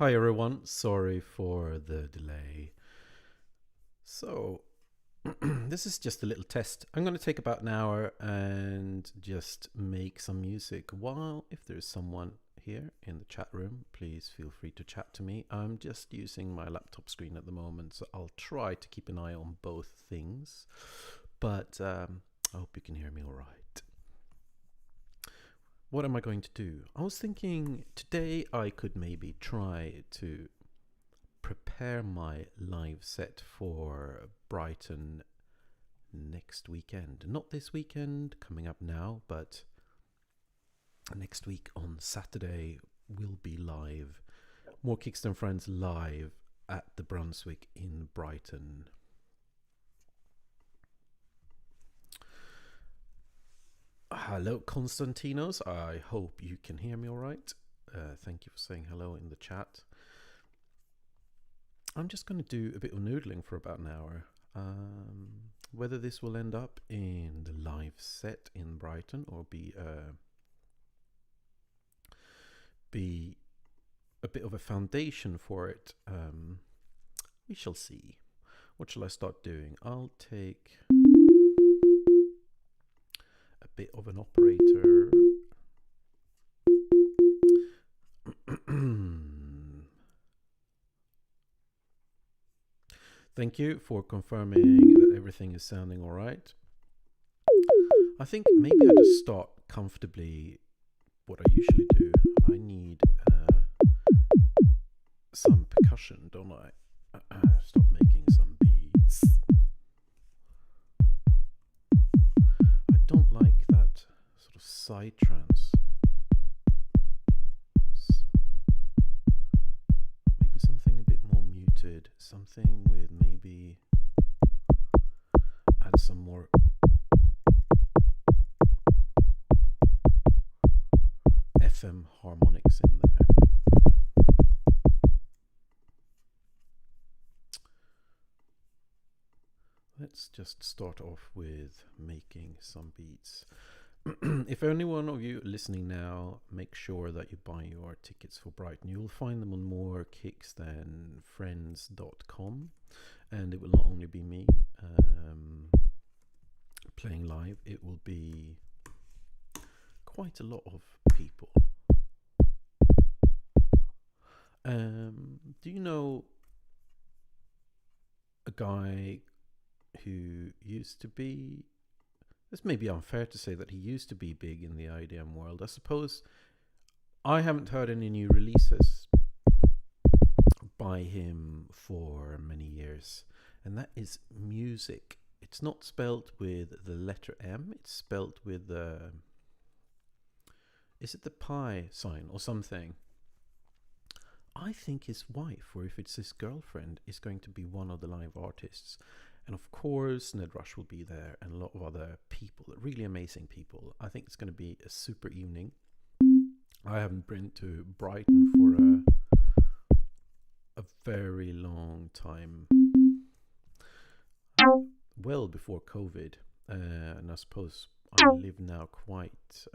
Hi everyone, sorry for the delay. So, this is just a little test. I'm going to take about an hour and just make some music while, if there's someone here in the chat room, please feel free to chat to me. I'm just using my laptop screen at the moment, so I'll try to keep an eye on both things. But I hope you can hear me all right. What am I going to do? I was thinking today I could maybe try to prepare my live set for Brighton next weekend. Not this weekend coming up now, but next week on Saturday we'll be live. More Kicks Than Friends live at the Brunswick in Brighton. Hello, Konstantinos. I hope you can hear me all right. Thank you for saying hello in the chat. I'm just going to do a bit of noodling for about an hour. Whether this will end up in the live set in Brighton or be a bit of a foundation for it, we shall see. What shall I start doing? I'll take a bit of an operator. Thank you for confirming that everything is sounding all right. I think maybe I just start comfortably. What I usually do, I need some percussion, don't I? Start making some beats. I don't like that sort of side trance. Maybe something a bit more muted, something with maybe add some more FM harmonics in there. Let's just start off with making some beats. If any one of you listening now, make sure that you buy your tickets for Brighton. You'll find them on morekicksthanfriends.com, and it will not only be me playing live, it will be quite a lot of people. Do you know a guy who used to be, this may be unfair to say that he used to be big in the IDM world. I suppose I haven't heard any new releases by him for many years, and that is Music. It's not spelt with the letter M, it's spelt with the, is it the pi sign or something? I think his wife, or if it's his girlfriend, is going to be one of the live artists. And of course, Ned Rush will be there and a lot of other people, really amazing people. I think it's going to be a super evening. I haven't been to Brighton for a very long time. Well before COVID. And I suppose I live now quite...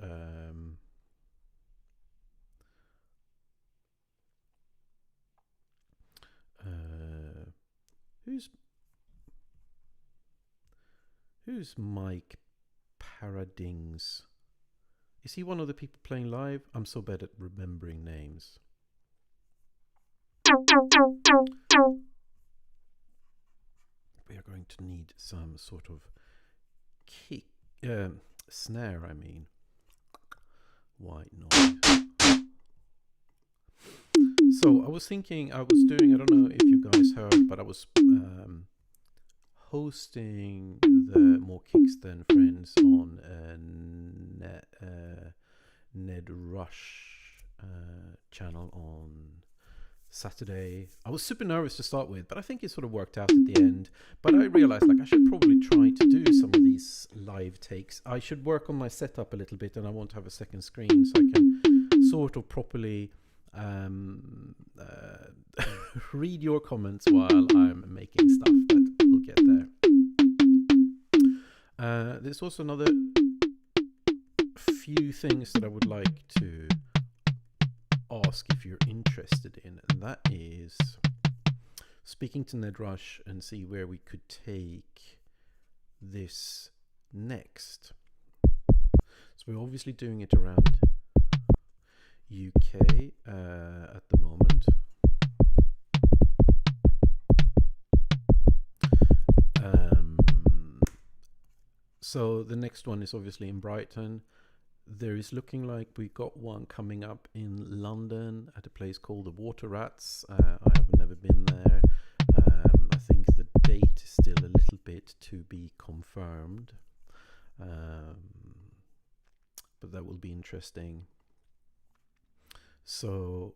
Who's Mike Paradings? Is he one of the people playing live? I'm so bad at remembering names. We are going to need some sort of kick, snare, I mean. White noise. So I was thinking, I don't know if you guys heard, but I was hosting the More Kicks Than Friends on Ned Rush channel on Saturday. I was super nervous to start with, but I think it sort of worked out at the end. But I realized I should probably try to do some of these live takes. I should work on my setup a little bit, and I want to have a second screen so I can sort of properly read your comments while I'm making stuff, but we'll get there. There's also another few things that I would like to ask if you're interested in, and that is speaking to Ned Rush and see where we could take this next. So we're obviously doing it around UK at the moment. So the next one is obviously in Brighton. There is looking like we got one coming up in London at a place called the Water Rats. I have never been there. I think the date is still a little bit to be confirmed. But that will be interesting. So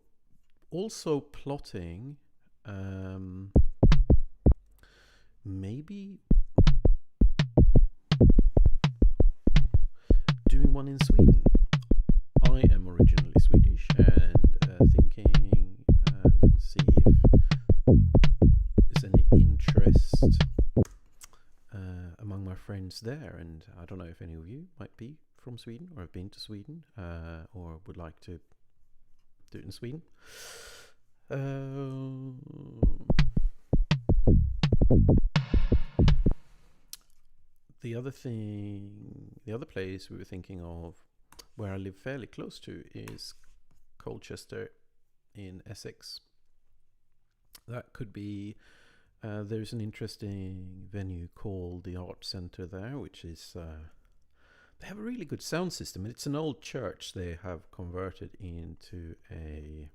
also plotting, maybe doing one in Sweden. I am originally Swedish, and thinking see if there's any interest among my friends there. And I don't know if any of you might be from Sweden or have been to Sweden or would like to do it in Sweden. The other place we were thinking of, where I live fairly close to, is Colchester in Essex. That could be, there's an interesting venue called the Art Centre there, which is, they have a really good sound system. It's an old church they have converted into a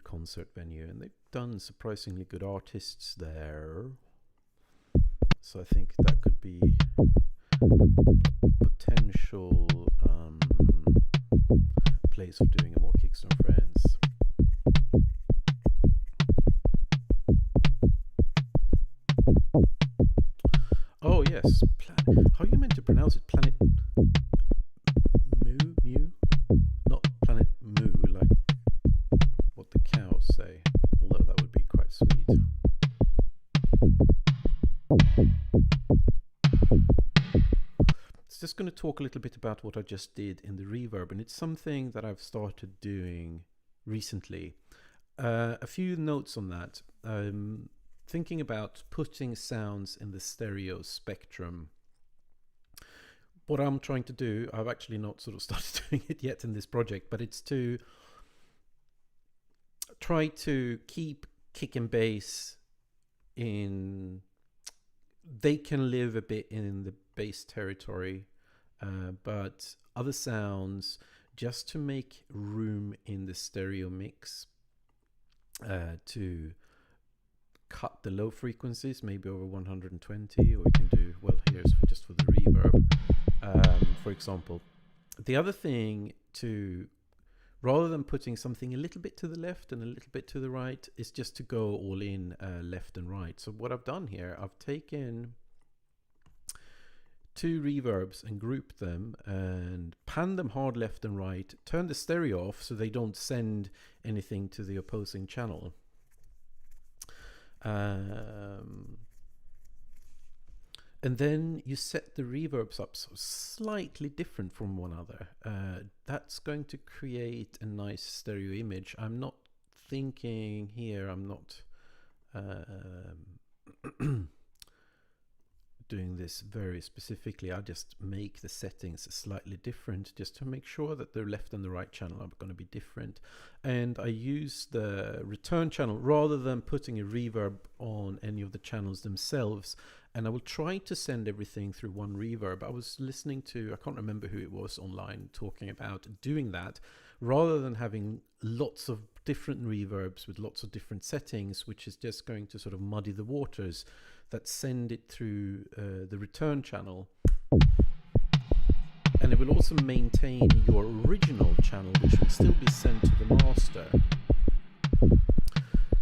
concert venue, and they've done surprisingly good artists there. So I think that could be a potential place of doing a more Kicks and Friends. Oh yes, how are you meant to pronounce it? Planet Moo? Not Planet Moo, like what the cows say, although that would be quite sweet. Just going to talk a little bit about what I just did in the reverb, and it's something that I've started doing recently. A few notes on that. Thinking about putting sounds in the stereo spectrum. What I'm trying to do, I've actually not sort of started doing it yet in this project, but it's to try to keep kick and bass in, they can live a bit in the bass territory, but other sounds, just to make room in the stereo mix, to cut the low frequencies, maybe over 120, or we can do, well, here's just for the reverb, for example. The other thing, to rather than putting something a little bit to the left and a little bit to the right, is just to go all in left and right. So what I've done here, I've taken two reverbs and grouped them and panned them hard left and right, turn the stereo off so they don't send anything to the opposing channel. And then you set the reverbs up so slightly different from one another. That's going to create a nice stereo image. I'm not thinking here, I'm not doing this very specifically. I just make the settings slightly different just to make sure that the left and the right channel are going to be different. And I use the return channel rather than putting a reverb on any of the channels themselves. And I will try to send everything through one reverb. I was listening to, I can't remember who it was online, talking about doing that rather than having lots of different reverbs with lots of different settings, which is just going to sort of muddy the waters, that send it through the return channel. And it will also maintain your original channel, which will still be sent to the master.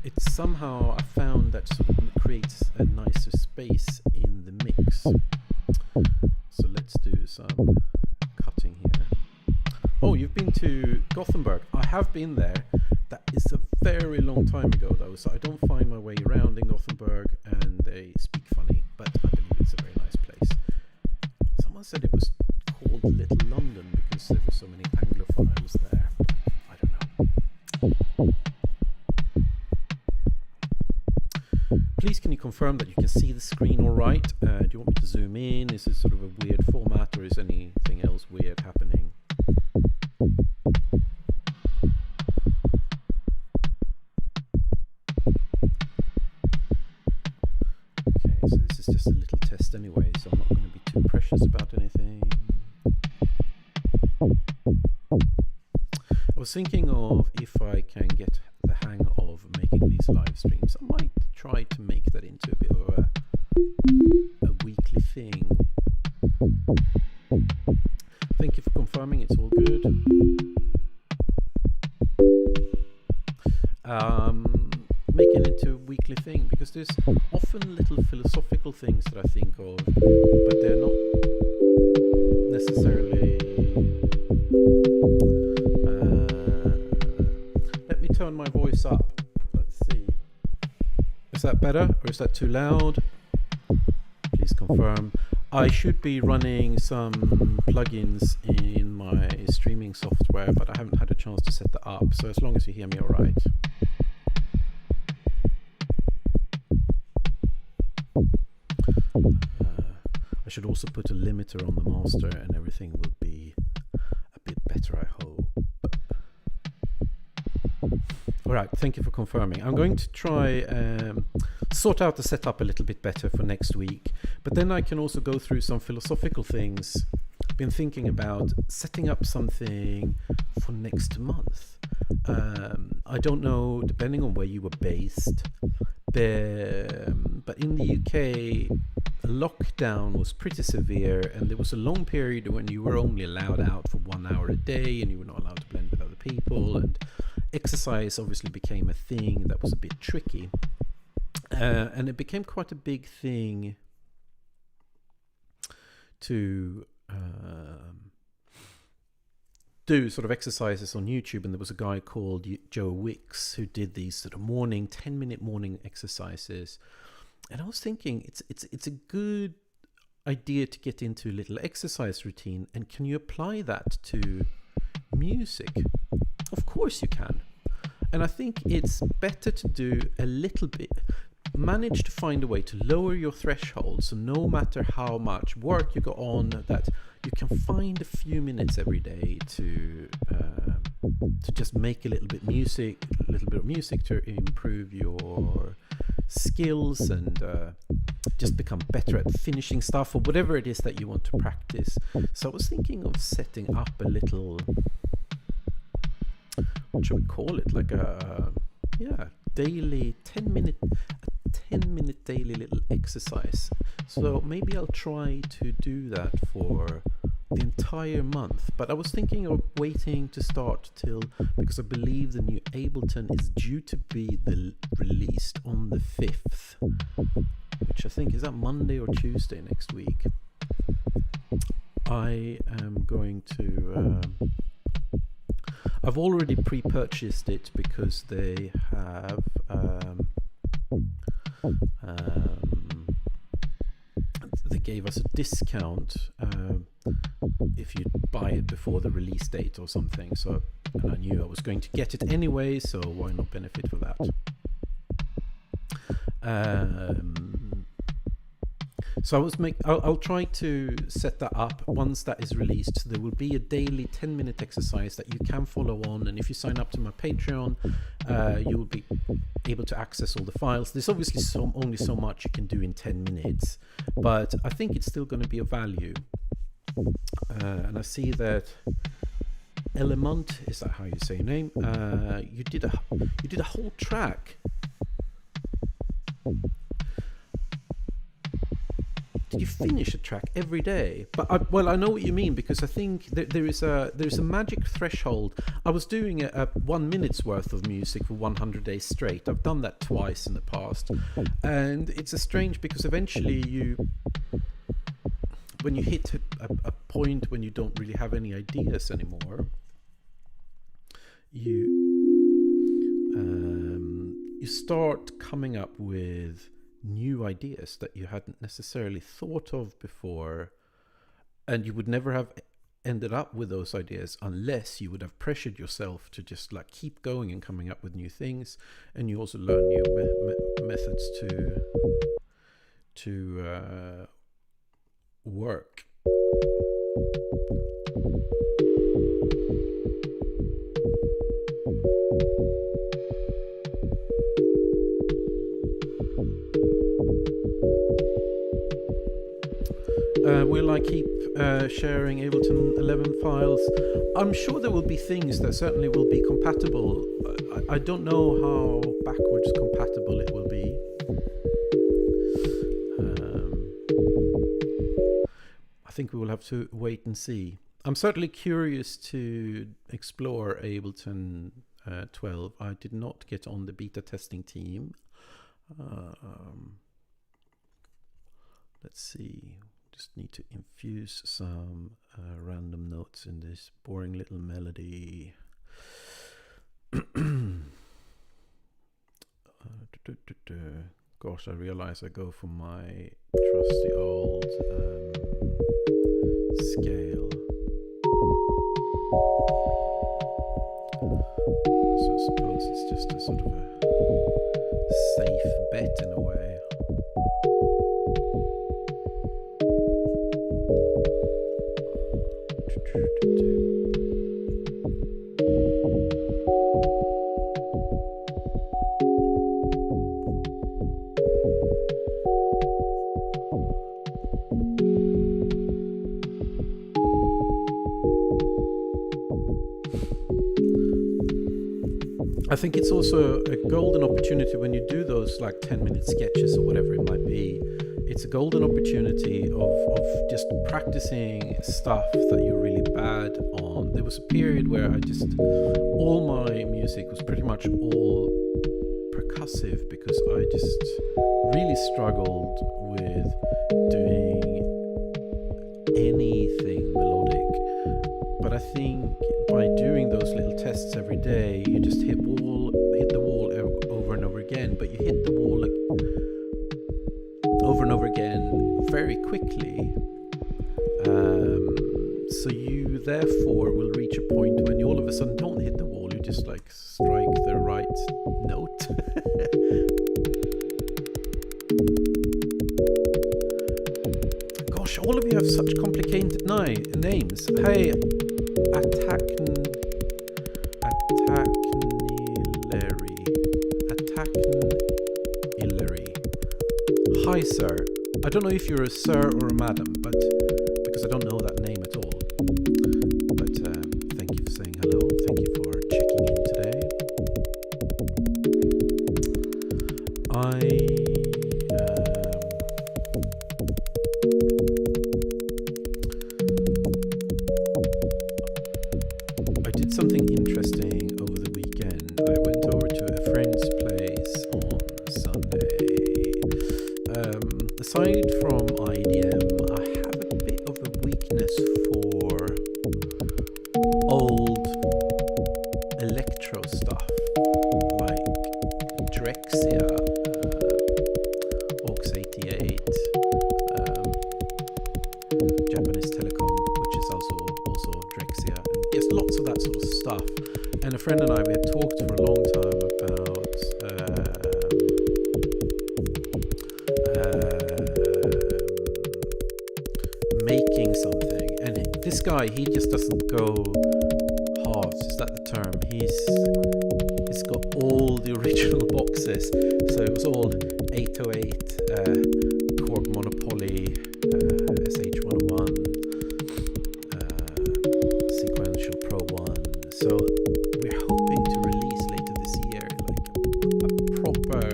It's somehow, I found that sort of creates a nicer space in the mix. So let's do some cutting here. Oh, you've been to Gothenburg. I have been there. That is a very long time ago though, so I don't find my way around in Gothenburg, and they speak funny, but I believe it's a very nice place. Someone said it was called Little London because there were so many Anglophiles there. I don't know. confirm that you can see the screen all right? Do you want me to zoom in? Is it sort of a weird format, or is anything else weird happening? Okay, so this is just a little test anyway, so I'm not going to be too precious about anything. I was thinking of, if I can get the hang of making these live streams, I might try to make that into a bit of a weekly thing. Thank you for confirming it's all good. Making it into a weekly thing, because there's often little philosophical things that I think of, but they're not necessarily... let me turn my voice up. Let's see. Is that better, or is that too loud? Please confirm. I should be running some plugins in my streaming software, but I haven't had a chance to set that up, so as long as you hear me all right. I should also put a limiter on the master and everything will be a bit better, I hope. Alright, thank you for confirming. I'm going to try sort out the setup a little bit better for next week, but then I can also go through some philosophical things. I've been thinking about setting up something for next month. I don't know, depending on where you were based, but in the UK, lockdown was pretty severe, and there was a long period when you were only allowed out for 1 hour a day, and you were not allowed to blend with other people, and exercise obviously became a thing that was a bit tricky, and it became quite a big thing to do sort of exercises on YouTube. And there was a guy called Joe Wicks who did these sort of 10-minute morning exercises, and I was thinking it's a good idea to get into a little exercise routine. And can you apply that to music? Of course you can. And I think it's better to do a little bit, manage to find a way to lower your threshold, so no matter how much work you go on, that you can find a few minutes every day to just make a little bit of music to improve your skills and just become better at finishing stuff, or whatever it is that you want to practice. So I was thinking of setting up a little, what should we call it, like a daily 10-minute daily little exercise. So maybe I'll try to do that for the entire month, but I was thinking of waiting to start because I believe the new Ableton is due to be released on the 5th, which I think is that Monday or Tuesday next week. I am going to I've already pre-purchased it because they have they gave us a discount if you buy it before the release date or something. So, and I knew I was going to get it anyway, so why not benefit for that? So I'll try to set that up once that is released. So there will be a daily 10-minute exercise that you can follow on, and if you sign up to my Patreon, you will be able to access all the files. There's obviously only so much you can do in 10 minutes, but I think it's still going to be of value. And I see that Element, is that how you say your name? You did a whole track. Did you finish a track every day? But I know what you mean, because I think there's a magic threshold. I was doing a 1 minute's worth of music for 100 days straight. I've done that twice in the past, and it's a strange, because eventually when you hit a point when you don't really have any ideas anymore, you start coming up with new ideas that you hadn't necessarily thought of before, and you would never have ended up with those ideas unless you would have pressured yourself to just like keep going and coming up with new things, and you also learn new methods to work. Will I keep sharing Ableton 11 files? I'm sure there will be things that certainly will be compatible. I don't know how backwards compatible it will be. I think we will have to wait and see. I'm certainly curious to explore Ableton 12. I did not get on the beta testing team. Let's see. Just need to infuse some random notes in this boring little melody. Gosh, I realize I go for my trusty old scale. So I suppose it's just a sort of a safe bet in a way. I think it's also a golden opportunity when you do those like 10-minute sketches or whatever it might be. It's a golden opportunity of just practicing stuff that you're really bad on. There was a period where all my music was pretty much all percussive because I just really struggled with doing anything melodic. But I think by doing those little tests every day, you just hit the wall over and over again, but you hit the wall over and over again very quickly. So you therefore will reach a point when you all of a sudden don't hit the wall, you just like strike the right note. Gosh, all of you have such complicated names. Hey, Attacknilary. Hi, sir. I don't know if you're a sir or a madam, but because I don't know that name at all. But thank you for saying hello. Thank you for checking in today. I did something interesting over the weekend. I went over to a friend's place on Sunday. Aside from IDM, I have a bit of a weakness for old electro stuff like Drexciya, Aux 88, Japanese Telecom, which is also Drexciya, and just lots of that sort of stuff. And a friend and I, we had talked for a long time about making something, and this guy, he just doesn't go halves, is that the term? He's got all the original boxes, so it was all 808 Korg Monopoly, SH101, Sequential Pro 1. So we're hoping to release later this year like a proper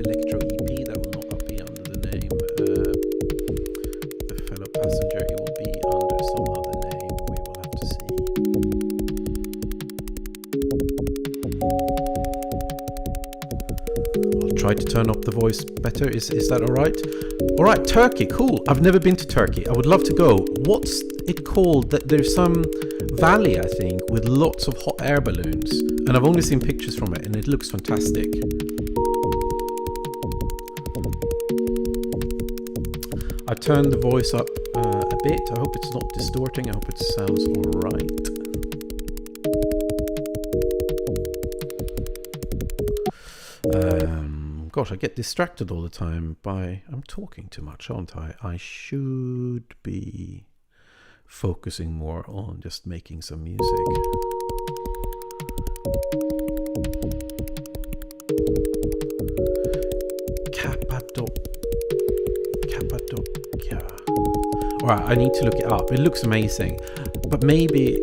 electro EP that will not be under the name The Fellow Passenger. It will be under some other name. We will have to see. I'll try to turn up the voice better. Is that alright? Alright, Turkey, cool. I've never been to Turkey. I would love to go. What's it called? There's some valley, I think, with lots of hot air balloons. And I've only seen pictures from it, and it looks fantastic. I turned the voice up a bit. I hope it's not distorting. I hope it sounds alright. Gosh, I get distracted all the time by... I'm talking too much, aren't I? I should be focusing more on just making some music. Cappadocia. Alright, I need to look it up. It looks amazing. But maybe...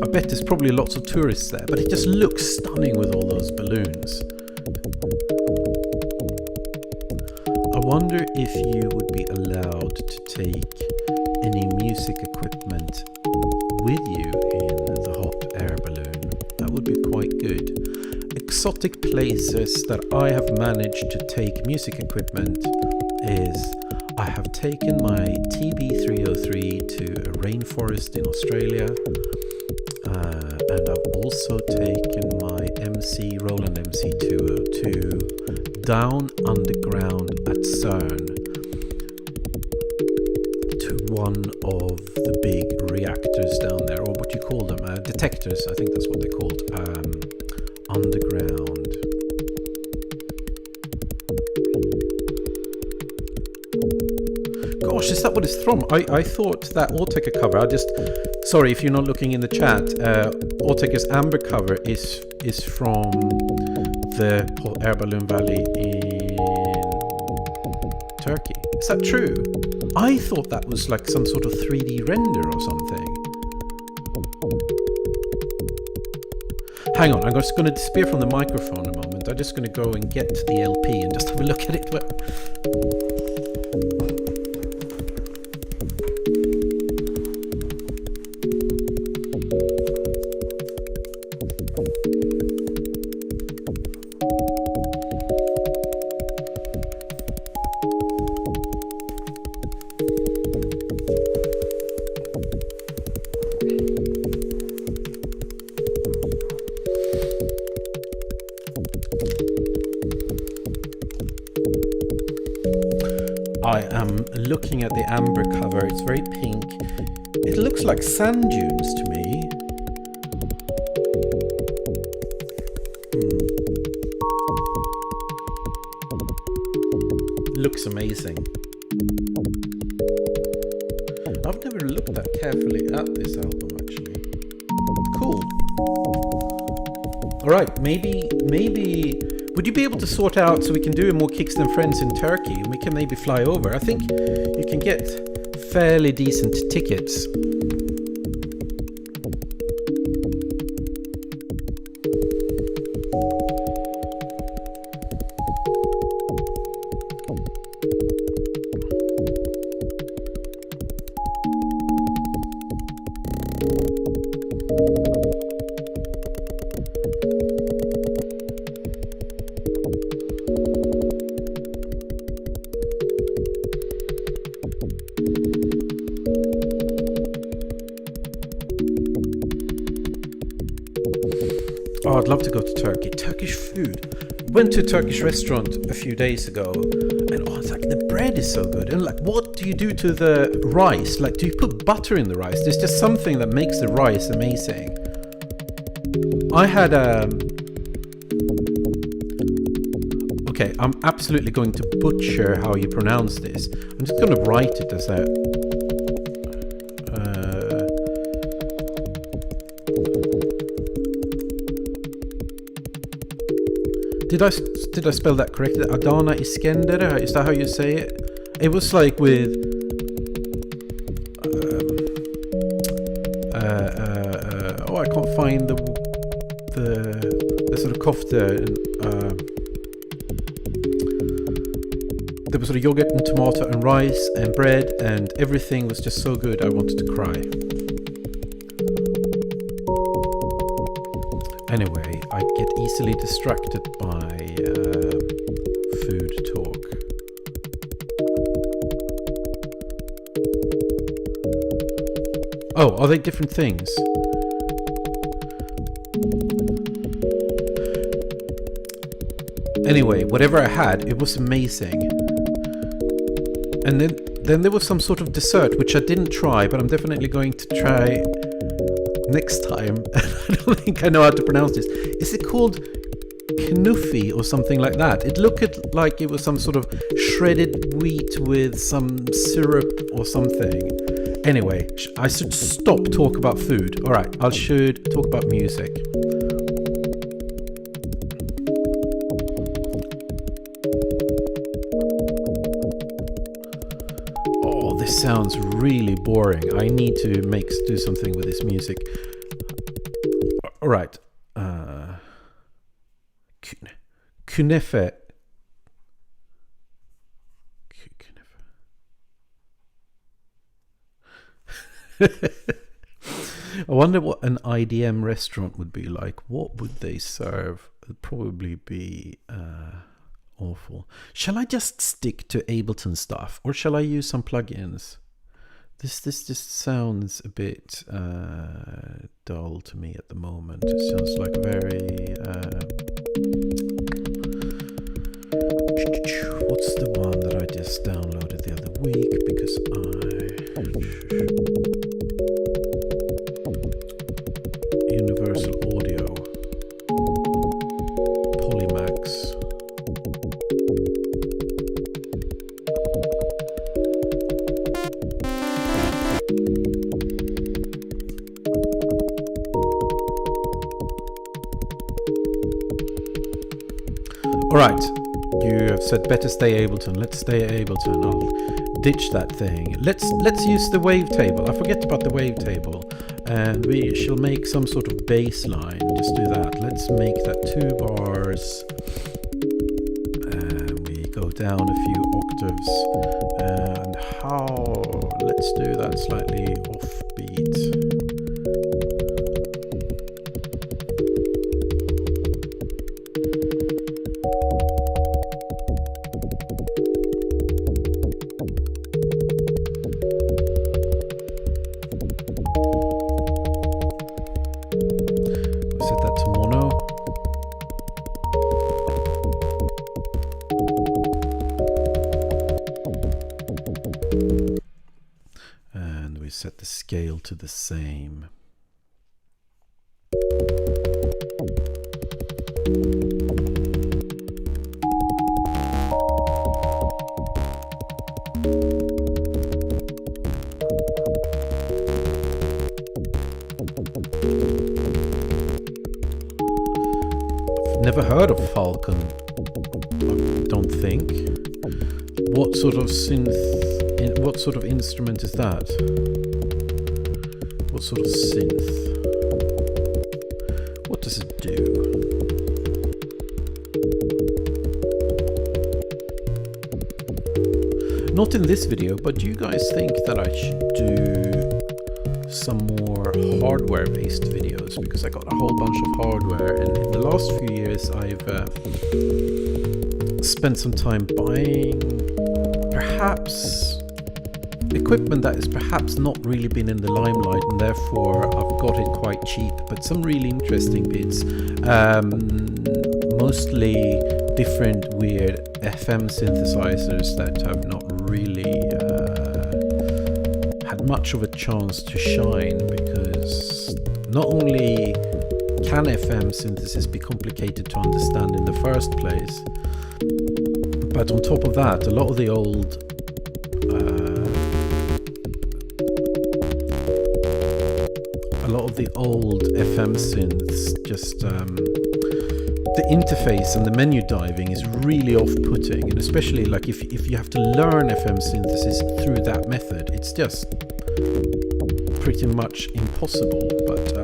I bet there's probably lots of tourists there, but it just looks stunning with all those balloons. I wonder if you would be allowed to take any music equipment with you in the hot air balloon. That would be quite good. Exotic places that I have managed to take music equipment is I have taken my TB303 to a rainforest in Australia. And I've also taken my Roland MC202 down underground at CERN to one of the big reactors down there, or what you call them, detectors, I think that's what they're called, underground. Gosh, is that what it's from? I thought that Autechre cover, sorry if you're not looking in the chat, Autechre's Amber cover is from the Air Balloon Valley in Turkey. Is that true? I thought that was like some sort of 3D render or something. Hang on, I'm just going to disappear from the microphone a moment. I'm just going to go and get the LP and just have a look at it. I am looking at the amber cover. It's very pink. It looks like sand dunes to me. Looks amazing. I've never looked that carefully at this album actually. Cool. Alright, maybe would you be able to sort out so we can do more Kicks Than Friends in Turkey and we can maybe fly over? I think you can get fairly decent tickets. Oh, I'd love to go to Turkey. Turkish food. Went to a Turkish restaurant a few days ago, and it's like the bread is so good. And like, what do you do to the rice? Like, do you put butter in the rice? There's just something that makes the rice amazing. I had okay, I'm absolutely going to butcher how you pronounce this. I'm just going to write it as a Did I spell that correctly? Adana Iskender? Is that how you say it? It was like with I can't find the sort of kofta. There was sort of yogurt and tomato and rice and bread, and everything was just so good I wanted to cry. Anyway, I get easily distracted by food talk. Oh, are they different things? Anyway, whatever I had, it was amazing. And then there was some sort of dessert, which I didn't try, but I'm definitely going to try next time. I don't think I know how to pronounce this. Is it called knuffi or something like that? It looked like it was some sort of shredded wheat with some syrup or something. Anyway, I should stop talk about food. All right, I should talk about music. Oh, this sounds really boring. I need to do something with this music. All right. Kunefe. I wonder what an IDM restaurant would be like. What would they serve? It'd probably be awful. Shall I just stick to Ableton stuff, or shall I use some plugins? This just sounds a bit dull to me at the moment. It sounds like very what's the one that I just downloaded the other week because Universal Audio Polymax. All right, you have said better stay Ableton. Let's stay Ableton. I'll ditch that thing. Let's use the wavetable. I forget about the wavetable, and we shall make some sort of bass line. Just do that. Let's make that 2 bars. We go down a few octaves, and let's do that slightly offbeat. Set the scale to the same. I've never heard of Falcon, I don't think. What sort of synth, what sort of instrument is that? What sort of synth? What does it do? Not in this video, but do you guys think that I should do some more hardware-based videos? Because I got a whole bunch of hardware, and in the last few years I've spent some time buying perhaps equipment that has perhaps not really been in the limelight, and therefore I've got it quite cheap, but some really interesting bits, mostly different weird FM synthesizers that have not really had much of a chance to shine, because not only can FM synthesis be complicated to understand in the first place, but on top of that, a lot of the old FM synths, just the interface and the menu diving is really off-putting, and especially like if you have to learn FM synthesis through that method, it's just pretty much impossible. But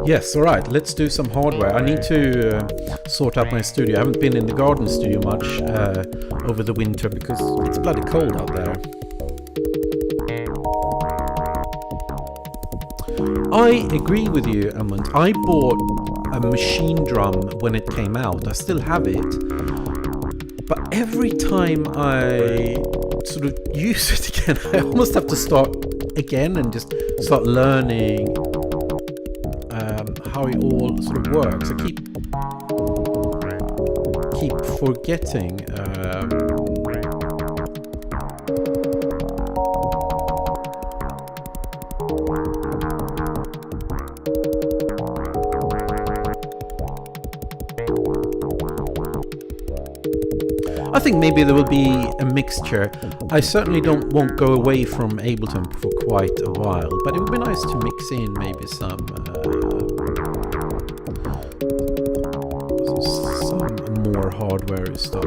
Yes, all right, let's do some hardware. I need to sort out my studio. I haven't been in the garden studio much over the winter because it's bloody cold out there. I agree with you, Amund. I bought a machine drum when it came out. I still have it. But every time I sort of use it again, I almost have to start again and just start learning how it all sort of works. I keep forgetting. I think maybe there will be a mixture. I certainly won't go away from Ableton for quite a while, but it would be nice to mix in maybe some more hardware stuff.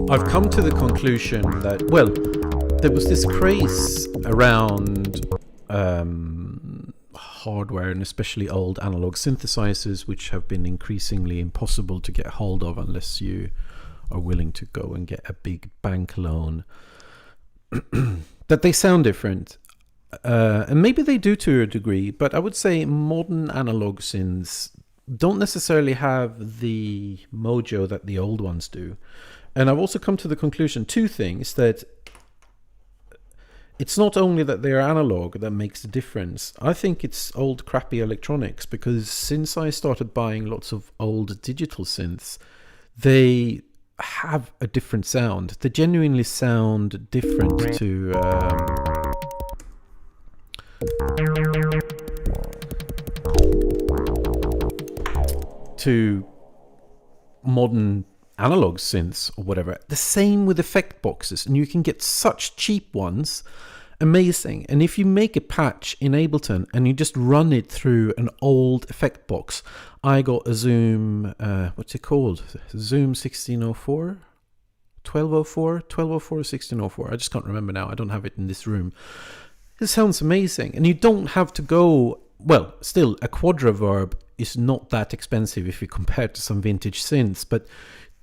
I've come to the conclusion that, well, there was this craze around hardware and especially old analog synthesizers, which have been increasingly impossible to get hold of unless you are willing to go and get a big bank loan, that they sound different. And maybe they do to a degree, but I would say modern analog synths don't necessarily have the mojo that the old ones do. And I've also come to the conclusion, two things, that it's not only that they're analog that makes the difference. I think it's old crappy electronics, because since I started buying lots of old digital synths, they have a different sound. They genuinely sound different to modern analog synths or whatever. The same with effect boxes, and you can get such cheap ones, amazing. And if you make a patch in Ableton and you just run it through an old effect box, I got a Zoom, what's it called? Zoom 1604? 1204? 1204 or 1604? I just can't remember now. I don't have it in this room. It sounds amazing. And you don't have to go, well, still, a quad reverb is not that expensive if you compare it to some vintage synths, but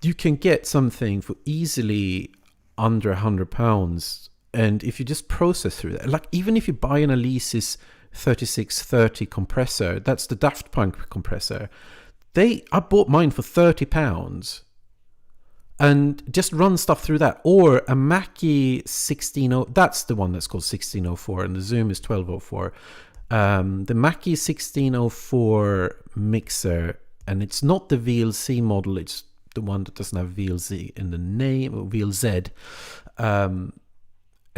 you can get something for easily under £100. And if you just process through that, like even if you buy an Alesis 3630 compressor, that's the Daft Punk compressor. I bought mine for £30 and just run stuff through that. Or a Mackie 160, that's the one that's called 1604, and the Zoom is 1204. The Mackie 1604 mixer, and it's not the VLC model, it's the one that doesn't have VLC in the name, or VLZ. And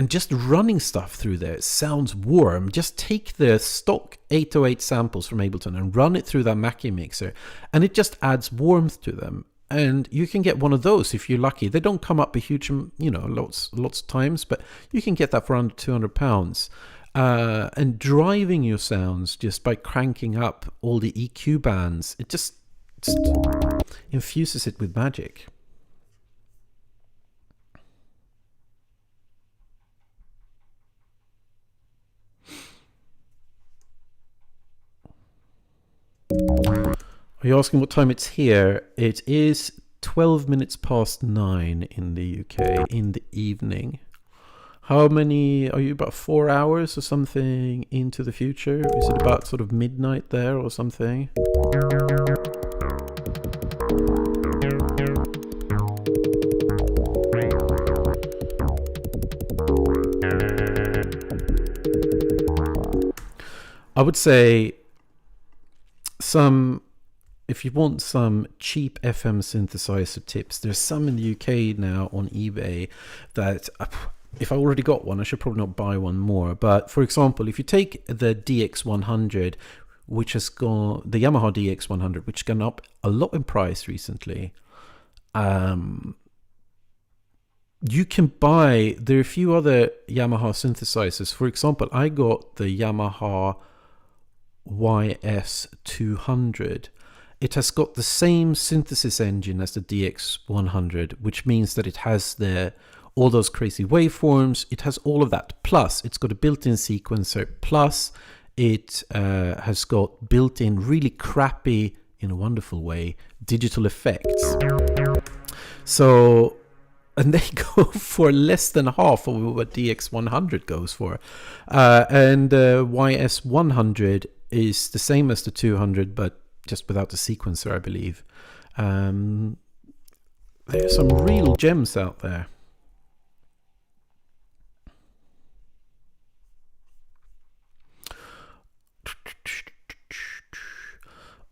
just running stuff through there sounds warm. Just take the stock 808 samples from Ableton and run it through that Mackie mixer, and it just adds warmth to them. And you can get one of those if you're lucky. They don't come up a huge, lots of times, but you can get that for under £200. And driving your sounds just by cranking up all the EQ bands, it just infuses it with magic. Are you asking what time it's here? It is 12 minutes past 9 in the UK in the evening. How many are you? About 4 hours or something into the future? Is it about sort of midnight there or something? I would say some if you want some cheap FM synthesizer tips, there's some in the UK now on eBay that, if I already got one, I should probably not buy one more. But for example, if you take the DX100, which has gone, the Yamaha DX100, which has gone up a lot in price recently, you can buy, there are a few other Yamaha synthesizers. For example, I got the Yamaha YS200. It has got the same synthesis engine as the DX100, which means that it has all those crazy waveforms. It has all of that. Plus, it's got a built-in sequencer. Plus, it has got built-in, really crappy, in a wonderful way, digital effects. So, and they go for less than half of what DX100 goes for. And YS100 is the same as the 200, but just without the sequencer, I believe. There's some real gems out there.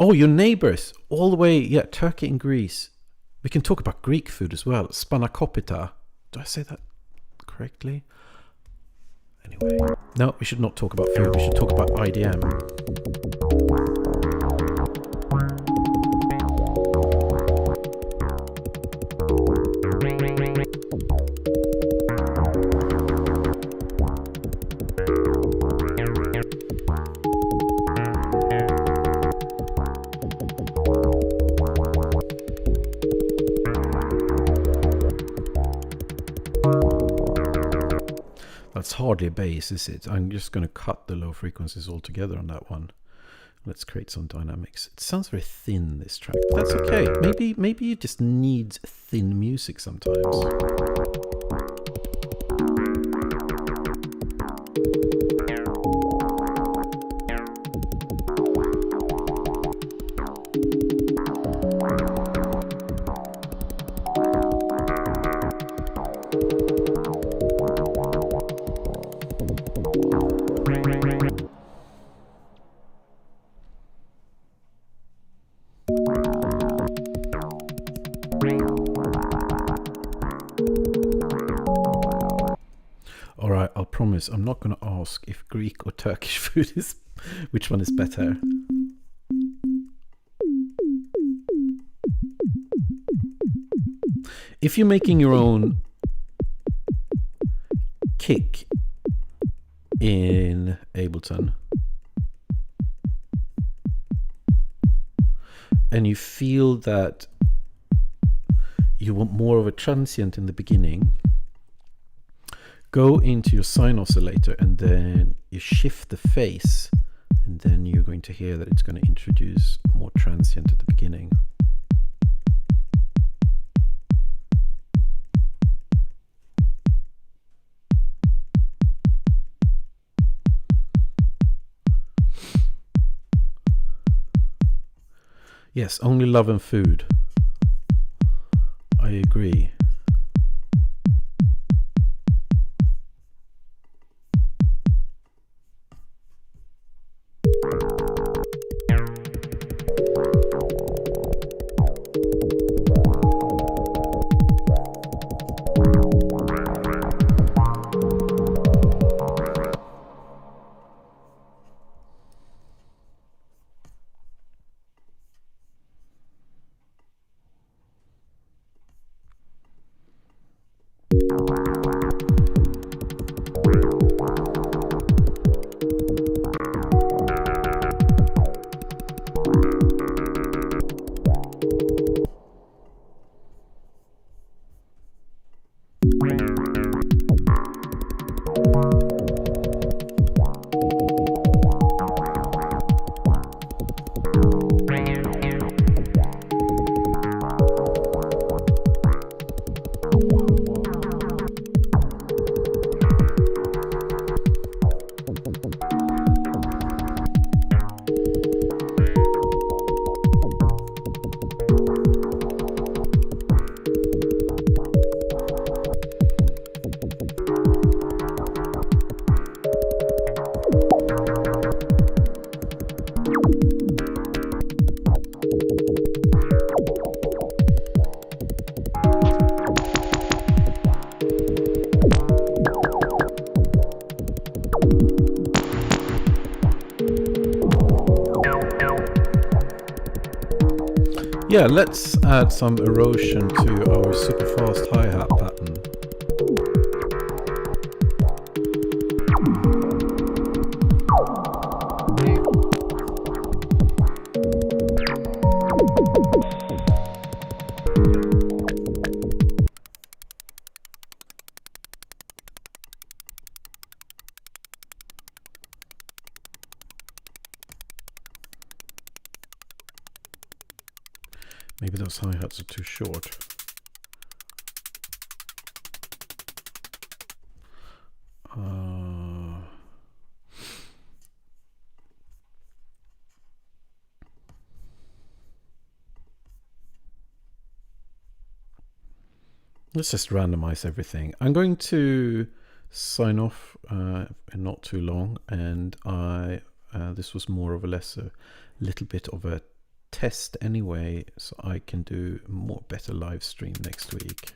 Oh, your neighbors, all the way, yeah, Turkey and Greece. We can talk about Greek food as well. Spanakopita. Do I say that correctly? Anyway, no, we should not talk about food. We should talk about IDM. That's hardly a bass, is it? I'm just going to cut the low frequencies altogether on that one. Let's create some dynamics. It sounds very thin, this track, but that's okay. Maybe you just need thin music sometimes. I'm not going to ask if Greek or Turkish food is, which one is better. If you're making your own kick in Ableton and you feel that you want more of a transient in the beginning, go into your sine oscillator and then you shift the phase, and then you're going to hear that it's going to introduce more transient at the beginning. Yes, only love and food. I agree. Yeah, let's add some erosion to our super fast hi-hat pattern. Maybe those hi-hats are too short. Let's just randomize everything. I'm going to sign off in not too long, and this was more or less a little bit of a test anyway, so I can do better live stream next week.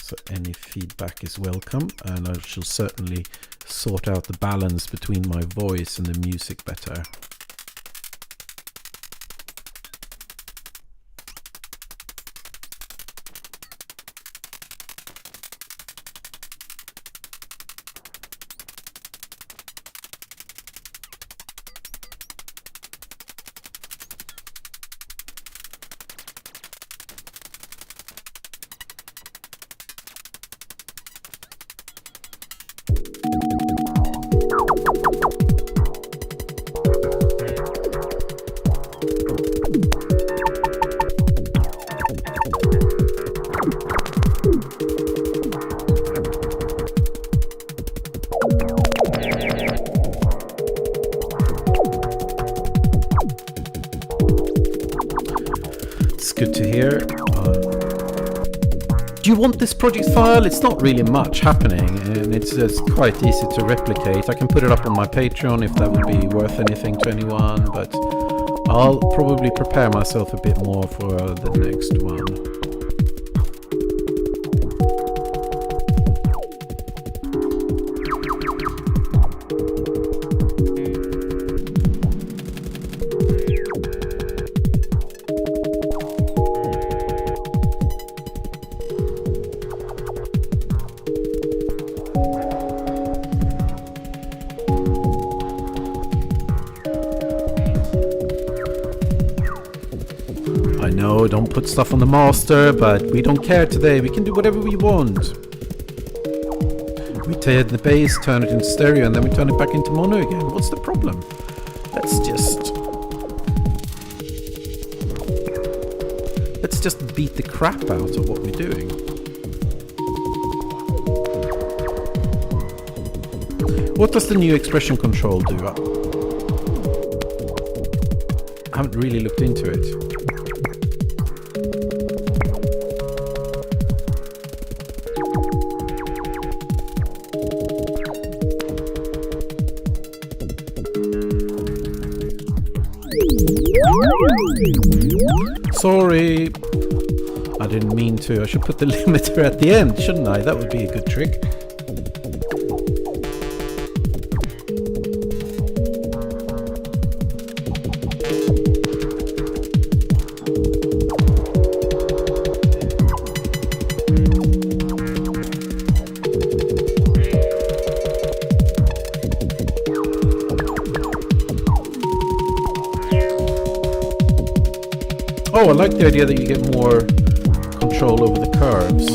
So any feedback is welcome, and I shall certainly sort out the balance between my voice and the music better. Good to hear. Do you want this project file? It's not really much happening, and it's just quite easy to replicate. I can put it up on my Patreon if that would be worth anything to anyone, but I'll probably prepare myself a bit more for the next one. No, don't put stuff on the master, but we don't care today. We can do whatever we want. We take the bass, turn it into stereo, and then we turn it back into mono again. What's the problem? Let's just beat the crap out of what we're doing. What does the new expression control do? I haven't really looked into it. Sorry, I didn't mean to. I should put the limiter at the end, shouldn't I? That would be a good trick. Oh, I like the idea that you get more control over the curves.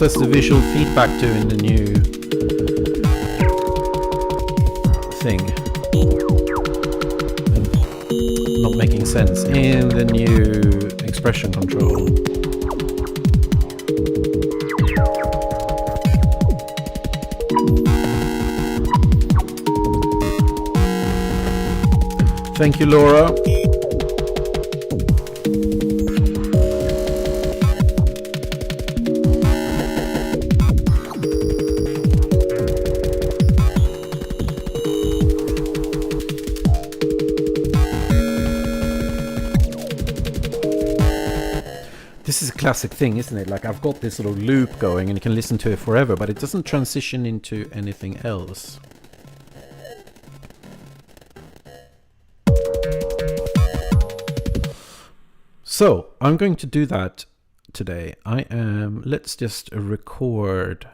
does the visual feedback do in the new thing? Not making sense. In the new expression control. Thank you, Laura. This is a classic thing, isn't it? Like, I've got this little loop going and you can listen to it forever, but it doesn't transition into anything else. So I'm going to do that today. Let's just record.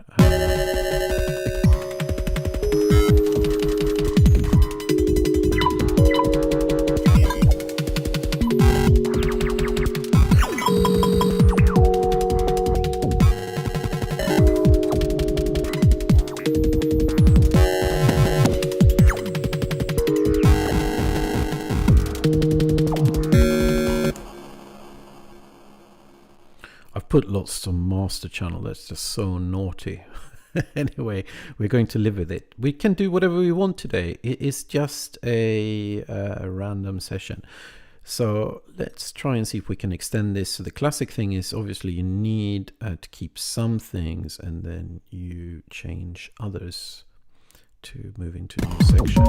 Put lots of master channel. That's just so naughty. Anyway, we're going to live with it. We can do whatever we want today. It is just a random session. So let's try and see if we can extend this. So the classic thing is obviously you need to keep some things and then you change others to move into a new section.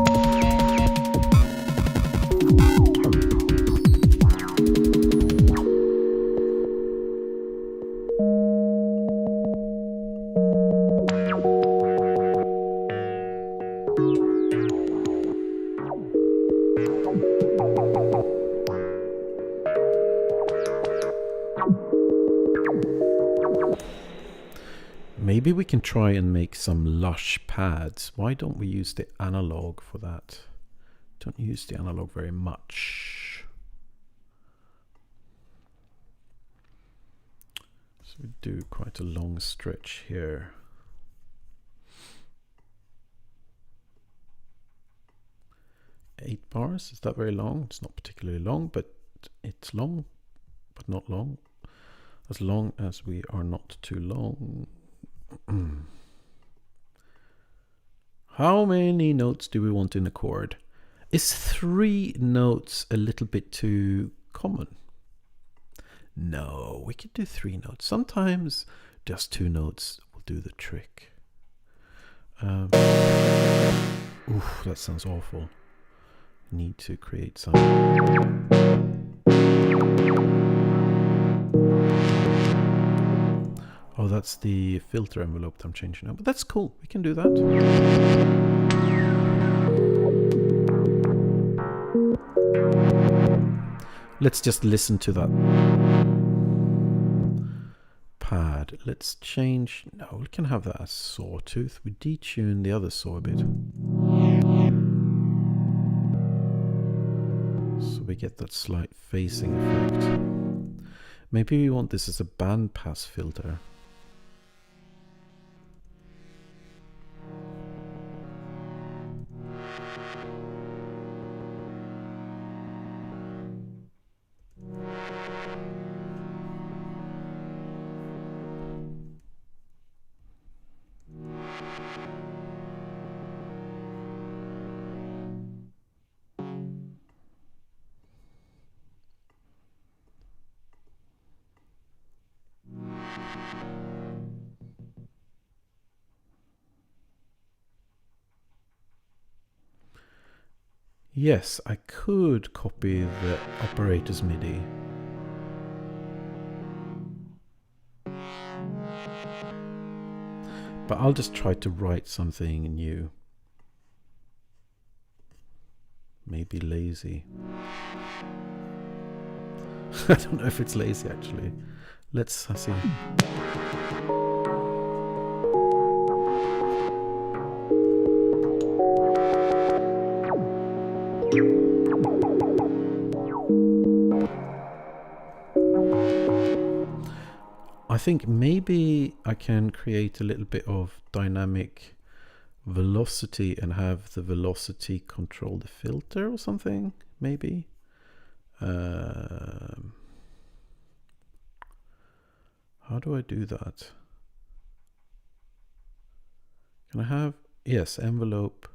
Maybe we can try and make some lush pads. Why don't we use the analog for that? Don't use the analog very much. So we do quite a long stretch here. Eight bars, is that very long? It's not particularly long, but it's long, but not long. As long as we are not too long. How many notes do we want in a chord? Is 3 notes a little bit too common? No, we could do 3 notes. Sometimes just 2 notes will do the trick. Oof, that sounds awful. Need to create some. Oh, that's the filter envelope that I'm changing now, but that's cool. We can do that. Let's just listen to that pad. Let's change. No, we can have that as sawtooth. We detune the other saw a bit. So we get that slight phasing effect. Maybe we want this as a bandpass filter. Yes, I could copy the operator's MIDI. But I'll just try to write something new. Maybe lazy. I don't know if it's lazy actually. Let's see. I think maybe I can create a little bit of dynamic velocity and have the velocity control the filter or something, maybe. How do I do that? Can I have, yes, envelope.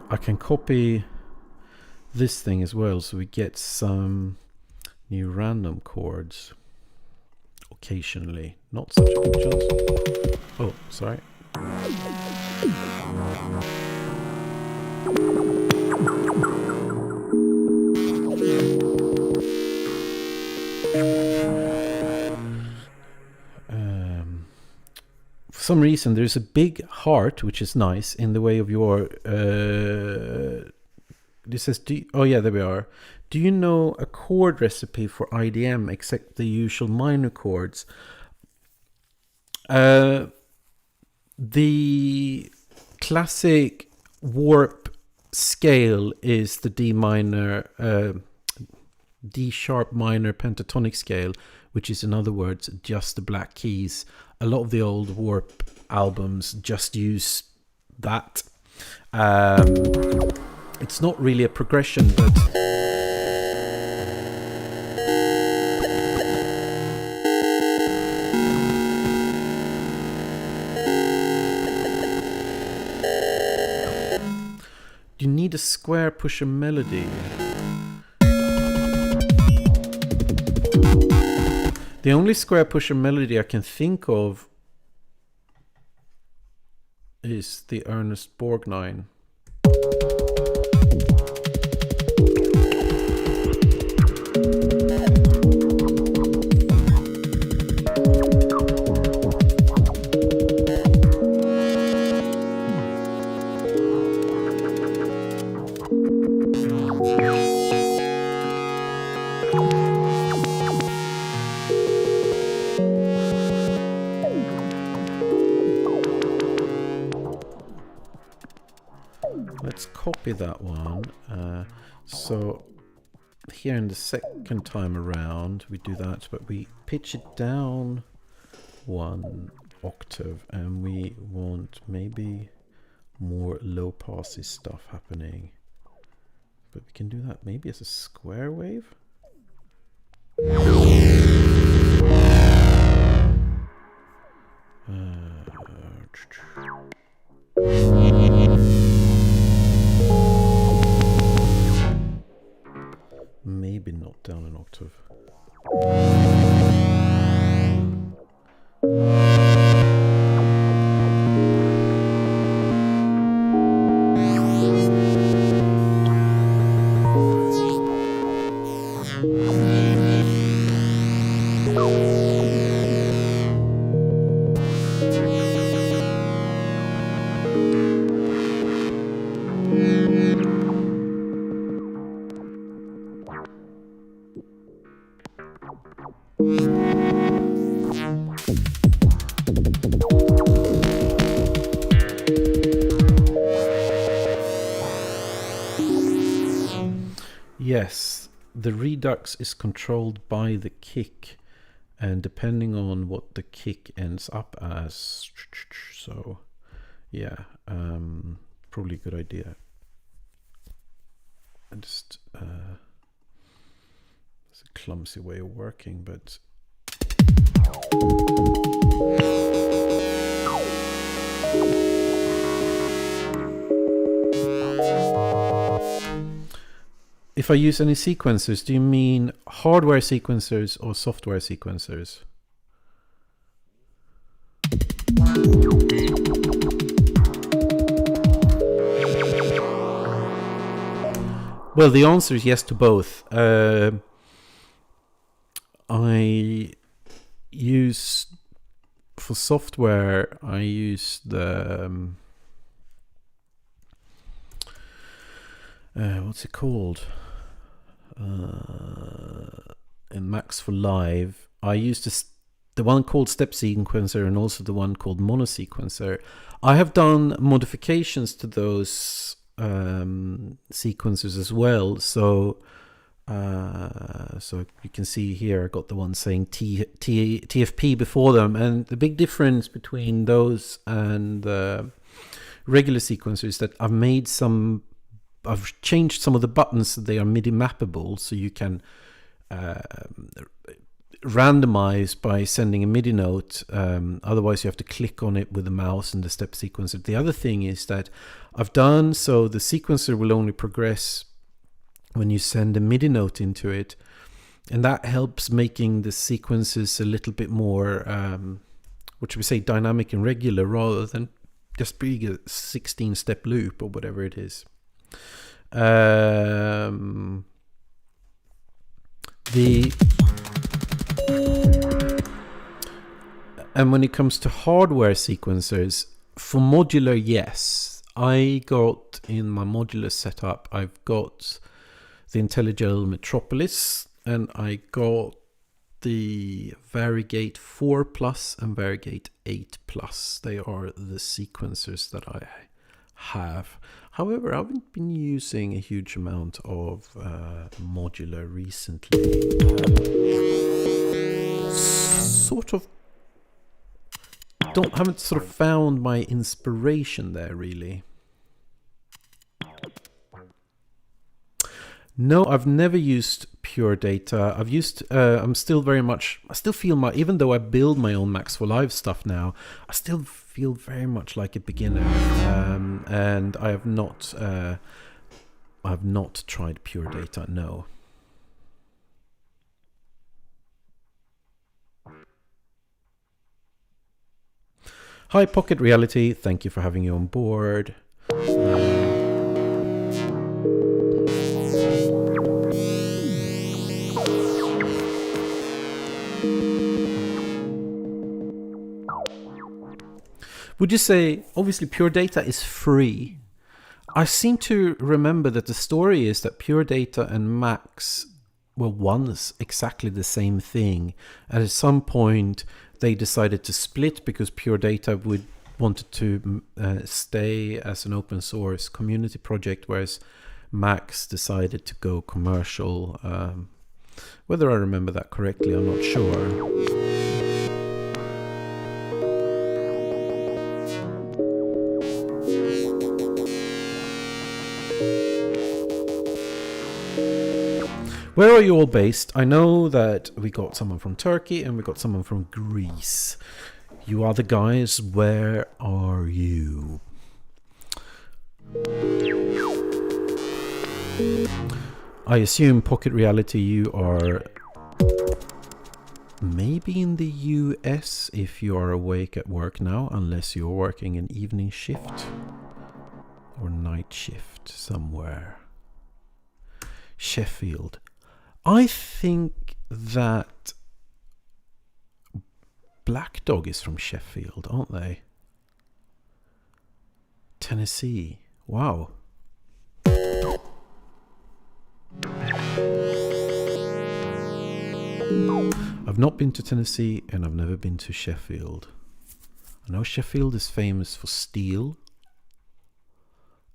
I can copy this thing as well, so we get some new random chords occasionally. Not such a big chance. Oh, sorry. For some reason, there's a big heart, which is nice, in the way of your. This says, oh yeah, there we are. Do you know a chord recipe for IDM except the usual minor chords? The classic warp scale is the D minor, D sharp minor pentatonic scale, which is in other words just the black keys. A lot of the old warp albums just use that. It's not really a progression, but you need a square pusher melody. The only square pusher melody I can think of is the Ernest Borgnine. Let's copy that one. So here in the second time around we do that, but we pitch it down 1 octave and we want maybe more low passy stuff happening. But we can do that maybe as a square wave. Maybe not down an octave. Yes, the redux is controlled by the kick, and depending on what the kick ends up as, so yeah, probably a good idea. I just it's a clumsy way of working, but if I use any sequencers, do you mean hardware sequencers or software sequencers? Well, the answer is yes to both. I use, for software, I use the what's it called? in Max for Live, I used the one called Step Sequencer and also the one called Mono Sequencer. I have done modifications to those sequencers as well. So you can see here I got the one saying TFP before them, and the big difference between those and regular sequencers that I've changed some of the buttons so they are MIDI mappable, so you can randomize by sending a MIDI note. Otherwise you have to click on it with the mouse and the step sequencer. The other thing is that I've done so the sequencer will only progress when you send a MIDI note into it, and that helps making the sequences a little bit more what should we say, dynamic and regular, rather than just being a 16-step loop or whatever it is. And when it comes to hardware sequencers, for modular, yes, I got in my modular setup, I've got the IntelliGel Metropolis, and I got the Variegate 4 Plus and Variegate 8 Plus. They are the sequencers that I have. However, I haven't been using a huge amount of modular recently. Haven't sort of found my inspiration there really. No, I've never used pure data. I've used, I still feel even though I build my own Max for Live stuff now, I still feel very much like a beginner. And I have not tried pure data, no. Hi, Pocket Reality. Thank you for having you on board. Would you say, obviously pure data is free. I seem to remember that the story is that pure data and Max were once exactly the same thing. And at some point they decided to split because pure data wanted to stay as an open source community project, whereas Max decided to go commercial. Whether I remember that correctly, I'm not sure. Where are you all based? I know that we got someone from Turkey and we got someone from Greece. You are the guys. Where are you? I assume, Pocket Reality, you are maybe in the US if you are awake at work now, unless you're working an evening shift or night shift somewhere. Sheffield. I think that Black Dog is from Sheffield, aren't they? Tennessee. Wow. I've not been to Tennessee and I've never been to Sheffield. I know Sheffield is famous for steel,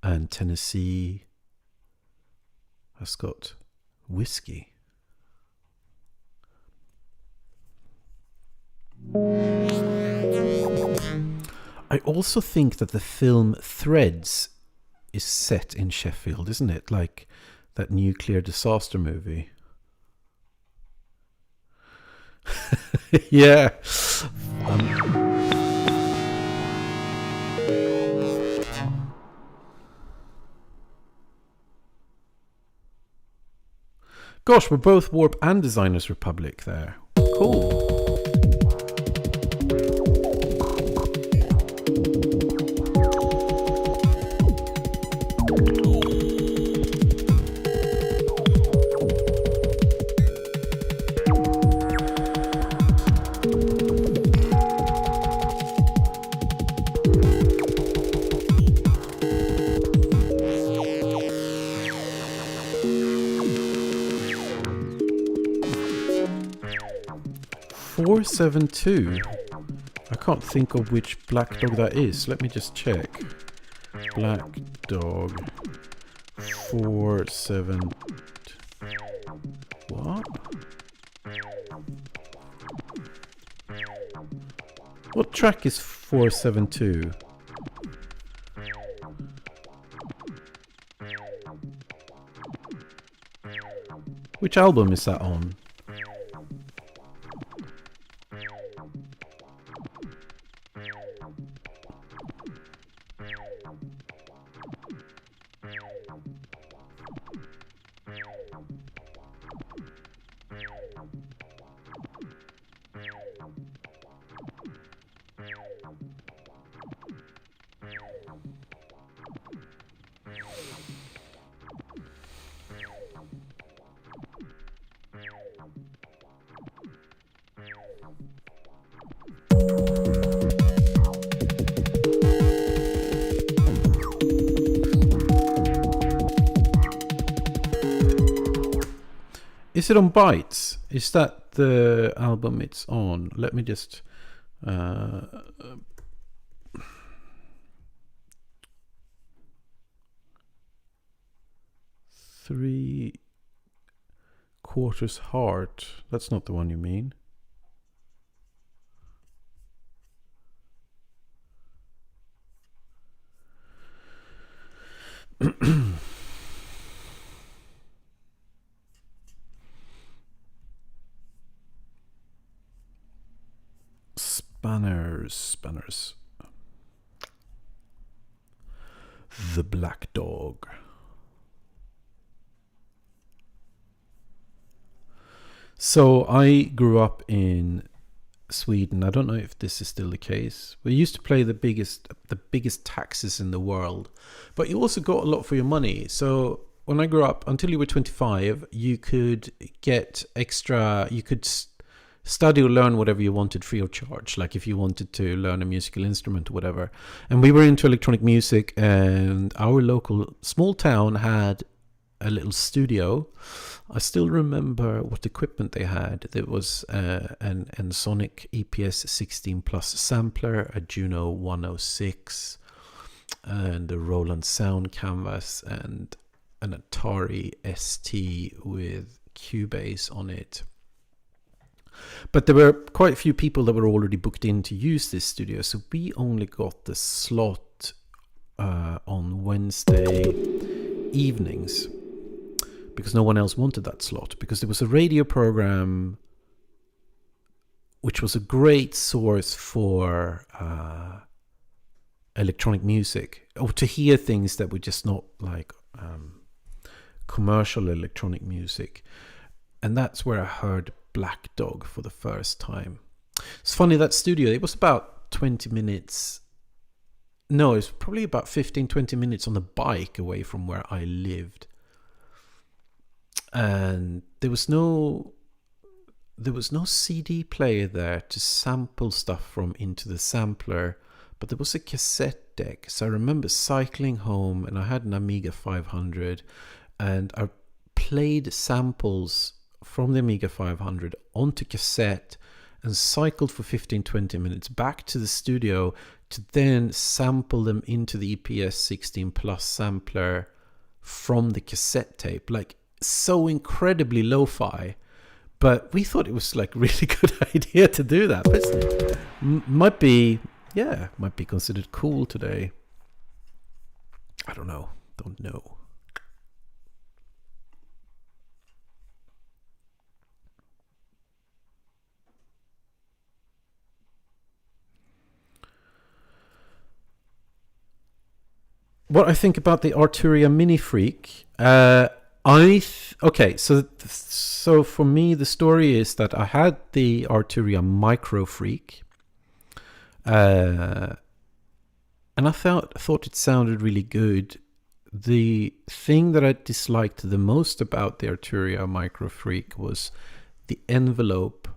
and Tennessee has got whiskey. I also think that the film Threads is set in Sheffield, isn't it? Like that nuclear disaster movie. Yeah. Gosh, we're both Warp and Designers Republic there. Cool. 472. I can't think of which Black Dog that is. Let me just check. Black Dog 47. What? What track is 472? Which album is that on? Is it on Bytes? Is that the album it's on? Let me just... 3/4 Heart. That's not the one you mean. Spanners. The Black Dog. So I grew up in Sweden. I don't know if this is still the case. We used to play the biggest taxes in the world, but you also got a lot for your money. So when I grew up, until you were 25, you could get extra. You could study or learn whatever you wanted free of charge, like if you wanted to learn a musical instrument or whatever. And we were into electronic music, and our local small town had a little studio. I still remember what equipment they had. There was an Sonic EPS 16 Plus sampler, a Juno 106, and a Roland Sound Canvas, and an Atari ST with Cubase on it. But there were quite a few people that were already booked in to use this studio, so we only got the slot on Wednesday evenings, because no one else wanted that slot, because there was a radio program which was a great source for electronic music, or to hear things that were just not like commercial electronic music. And that's where I heard Black Dog for the first time. It's funny, that studio, it was about 20 minutes. No, it was probably about 15-20 minutes on the bike away from where I lived. And there was no CD player there to sample stuff from into the sampler, but there was a cassette deck. So I remember cycling home, and I had an Amiga 500, and I played samples from the Amiga 500 onto cassette and cycled for 15-20 minutes back to the studio to then sample them into the EPS 16 Plus sampler from the cassette tape. Like, so incredibly lo-fi, but we thought it was like really good idea to do that. But might be considered cool today. I don't know. What I think about the Arturia Mini Freak, so for me the story is that I had the Arturia Micro Freak, and I thought it sounded really good. The thing that I disliked the most about the Arturia Micro Freak was the envelope.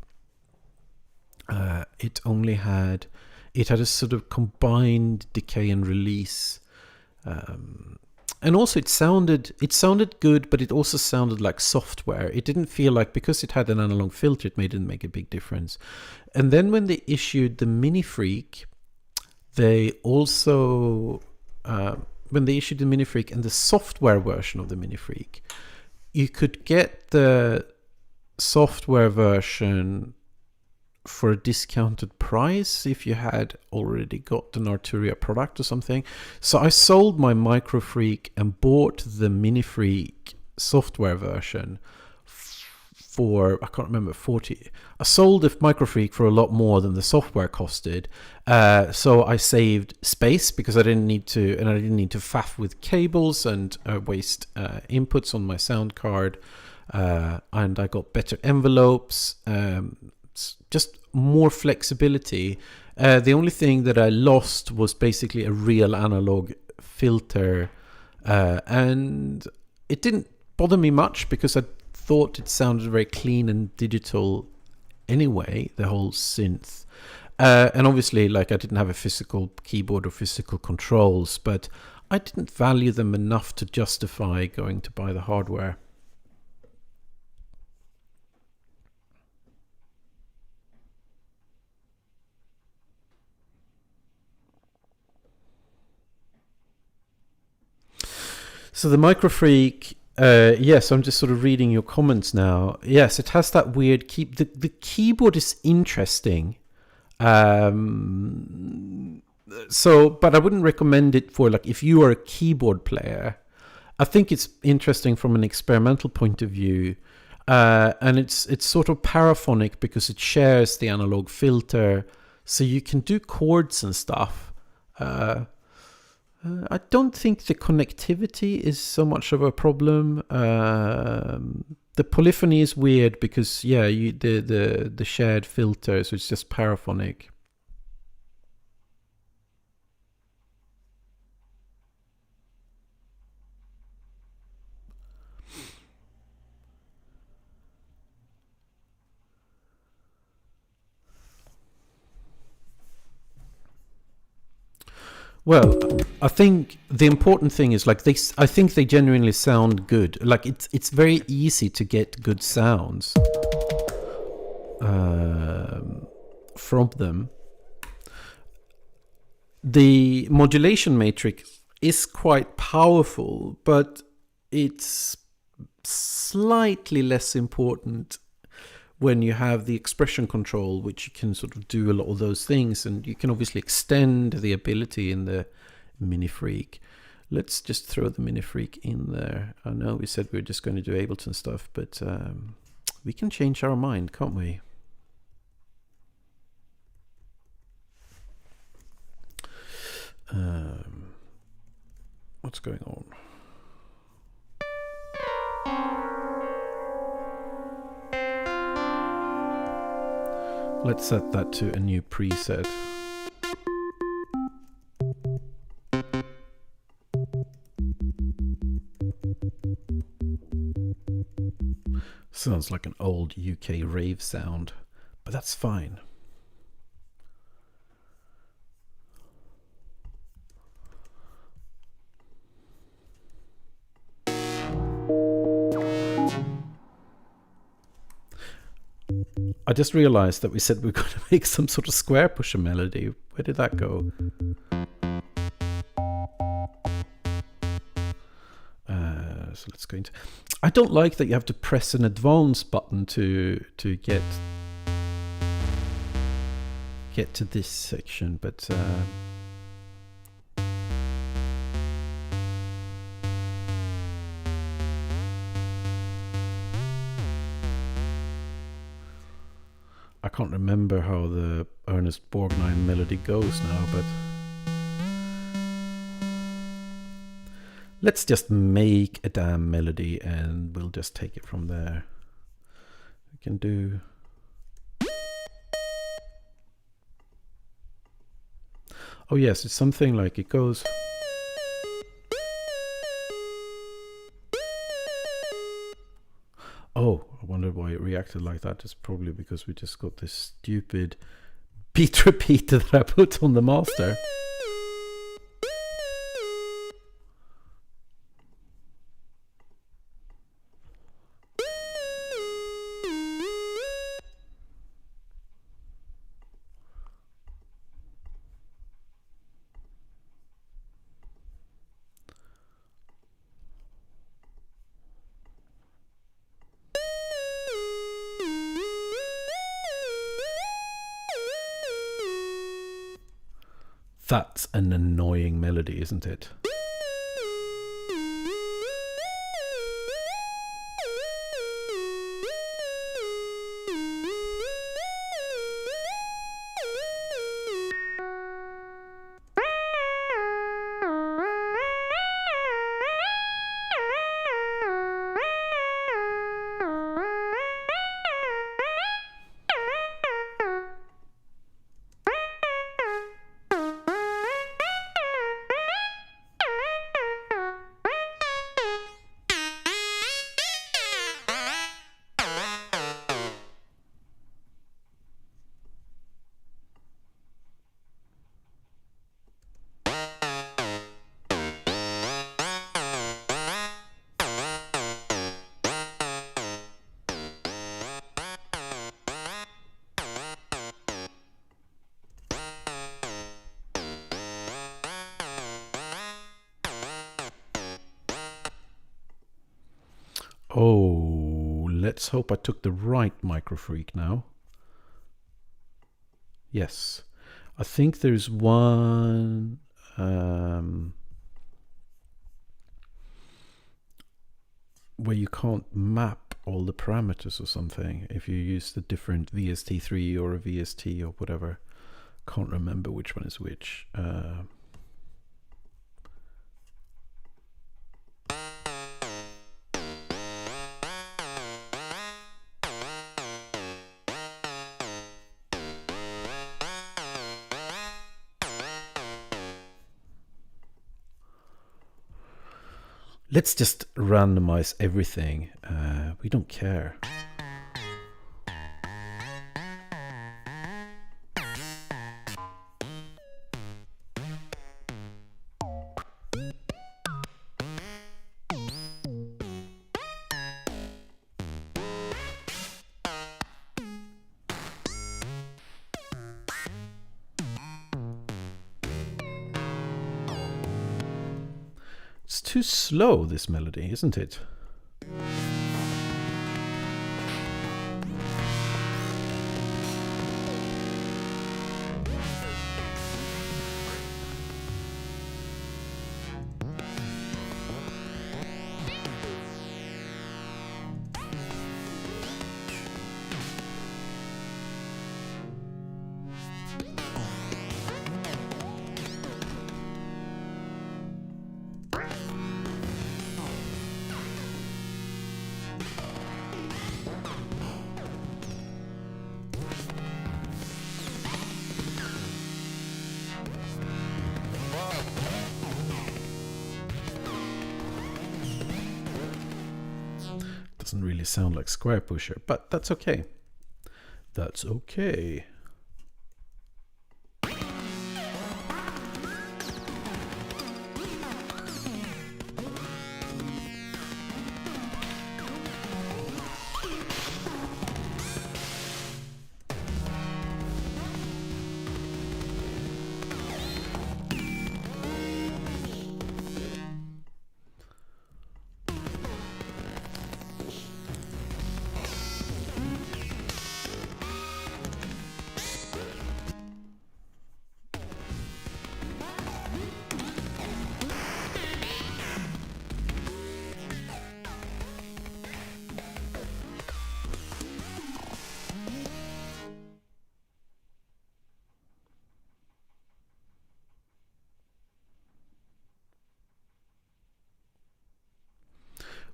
It had a sort of combined decay and release and also it sounded good, but it also sounded like software. It didn't feel like, because it had an analog filter, it didn't make a big difference. And then when they issued the Mini Freak, they also when they issued the Mini Freak and the software version of the Mini Freak, you could get the software version for a discounted price if you had already got an Arturia product or something. So I sold my Micro Freak and bought the Mini Freak software version for, I can't remember, 40. I sold the Micro Freak for a lot more than the software costed. So I saved space because I didn't need to, and I didn't need to faff with cables and waste inputs on my sound card. And I got better envelopes, just more flexibility. The only thing that I lost was basically a real analog filter, and it didn't bother me much because I thought it sounded very clean and digital anyway, the whole synth. And obviously, like, I didn't have a physical keyboard or physical controls, but I didn't value them enough to justify going to buy the hardware. So the Micro Freak, yes, I'm just sort of reading your comments now. Yes, it has that weird the keyboard is interesting. So, but I wouldn't recommend it for, like, if you are a keyboard player. I think it's interesting from an experimental point of view. And it's sort of paraphonic because it shares the analog filter, so you can do chords and stuff. I don't think the connectivity is so much of a problem. The polyphony is weird because, yeah, the shared filter, so it's just paraphonic. Well, I think the important thing is, like, I think they genuinely sound good. Like, it's very easy to get good sounds from them. The modulation matrix is quite powerful, but it's slightly less important when you have the expression control, which you can sort of do a lot of those things, and you can obviously extend the ability in the Mini Freak. Let's just throw the Mini Freak in there. I know we said we were just going to do Ableton stuff, but we can change our mind, can't we? What's going on? Let's set that to a new preset. Sounds like an old UK rave sound, but that's fine. I just realized that we said we were going to make some sort of square pusher melody. Where did that go? So let's go into... I don't like that you have to press an advance button to get to this section, but I can't remember how the Ernest Borgnine melody goes now, but let's just make a damn melody and we'll just take it from there. We can do... Oh yes, it's something like it goes... Oh, I wondered why it reacted like that. It's probably because we just got this stupid beat repeater that I put on the master. That's an annoying melody, isn't it? Oh, let's hope I took the right microfreak now. Yes, I think there's one where you can't map all the parameters or something if you use the different VST3 or a VST or whatever. Can't remember which one is which. Let's just randomize everything. We don't care. It's too slow, this melody, isn't it? Doesn't really sound like Square Pusher, but that's okay. That's okay.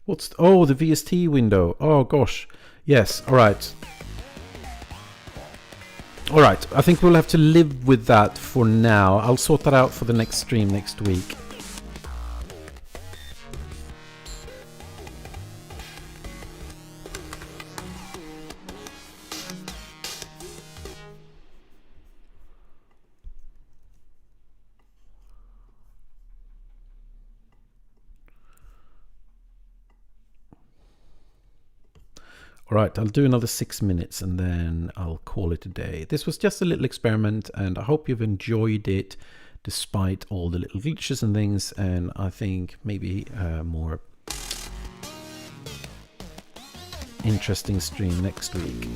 What's oh, the VST window. Oh gosh. Yes, all right. All right, I think we'll have to live with that for now. I'll sort that out for the next stream next week. All right, I'll do another 6 minutes and then I'll call it a day. This was just a little experiment and I hope you've enjoyed it despite all the little glitches and things, and I think maybe a more interesting stream next week.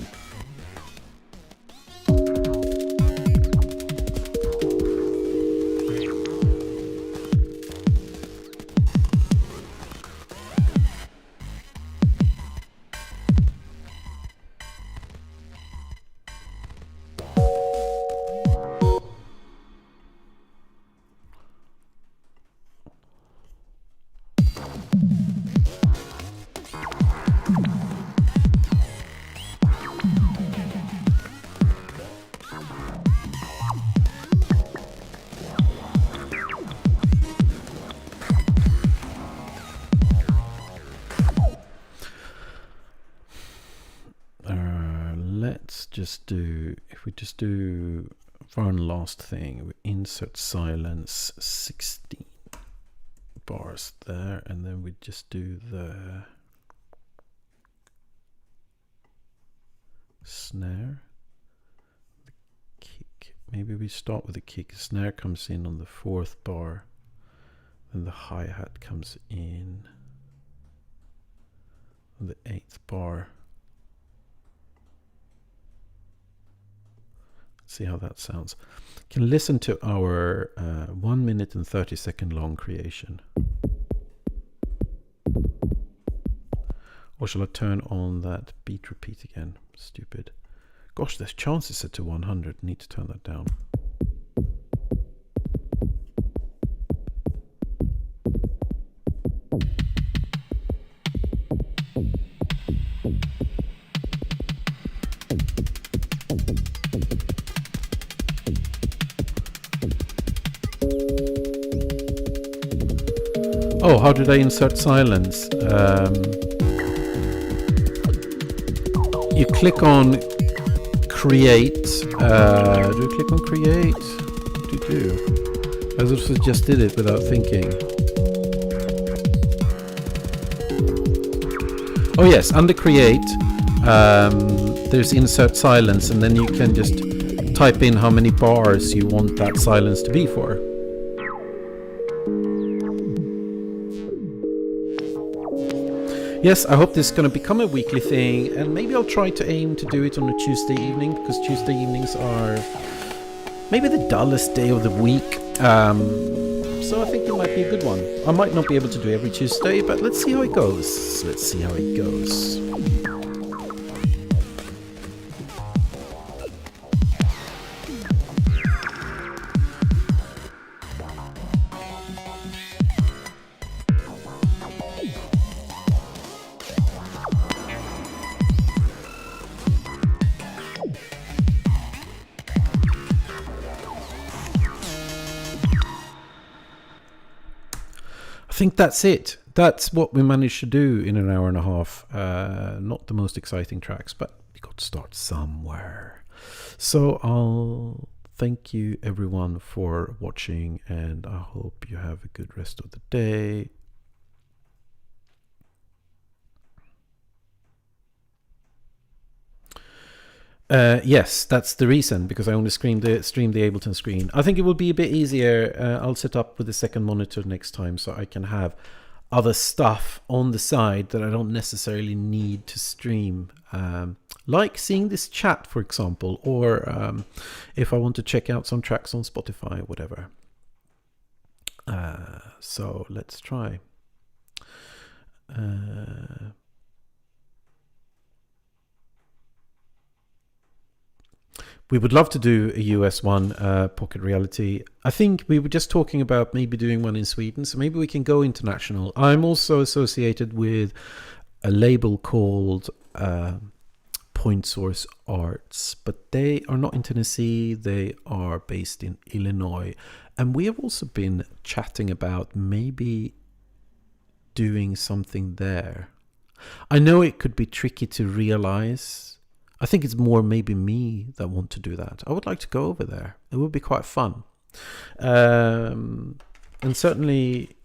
just do, one last thing, we insert silence 16 bars there, and then we just do the snare, the kick. Maybe we start with the kick. The snare comes in on the 4th bar, then the hi-hat comes in on the 8th bar. See how that sounds. You can listen to our 1 minute and 30 second long creation. Or shall I turn on that beat repeat again? Stupid. Gosh, there's chances set to 100. Need to turn that down. Oh, how did I insert silence? You click on create. Do you click on create? What do you do? I also just did it without thinking. Oh yes, under create, there's insert silence, and then you can just type in how many bars you want that silence to be for. Yes, I hope this is going to become a weekly thing, and maybe I'll try to aim to do it on a Tuesday evening, because Tuesday evenings are maybe the dullest day of the week. So I think it might be a good one. I might not be able to do every Tuesday, but let's see how it goes. Let's see how it goes. I think that's it. That's what we managed to do in an hour and a half. Not the most exciting tracks, but we got to start somewhere. So I'll thank you everyone for watching, and I hope you have a good rest of the day. Yes, that's the reason, because I only stream the Ableton screen. I think it will be a bit easier. I'll set up with a second monitor next time, so I can have other stuff on the side that I don't necessarily need to stream. Like seeing this chat, for example, or if I want to check out some tracks on Spotify or whatever. So let's try. We would love to do a US one, Pocket Reality. I think we were just talking about maybe doing one in Sweden, so maybe we can go international. I'm also associated with a label called Point Source Arts, but they are not in Tennessee, they are based in Illinois. And we have also been chatting about maybe doing something there. I know it could be tricky to realize. I think it's more maybe me that want to do that. I would like to go over there. It would be quite fun. And certainly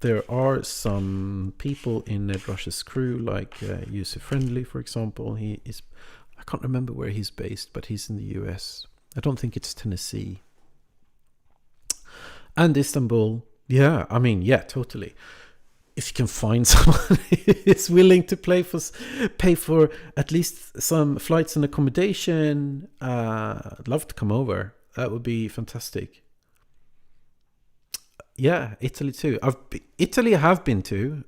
there are some people in Ned Rush's crew, like User Friendly, for example. He is, I can't remember where he's based, but he's in the US. I don't think it's Tennessee. And Istanbul. Yeah, I mean, yeah, totally. If you can find someone who is willing to pay for at least some flights and accommodation, I'd love to come over. That would be fantastic. Yeah, Italy too. Italy I have been to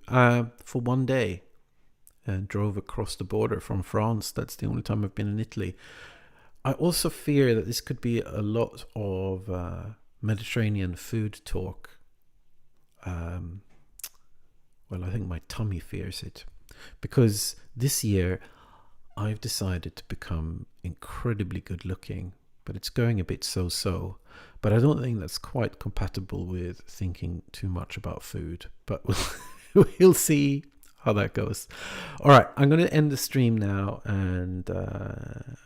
for one day, and drove across the border from France. That's the only time I've been in Italy. I also fear that this could be a lot of Mediterranean food talk. Well, I think my tummy fears it, because this year I've decided to become incredibly good looking, but it's going a bit so-so. But I don't think that's quite compatible with thinking too much about food. But we'll see. how that goes. All right, I'm going to end the stream now, and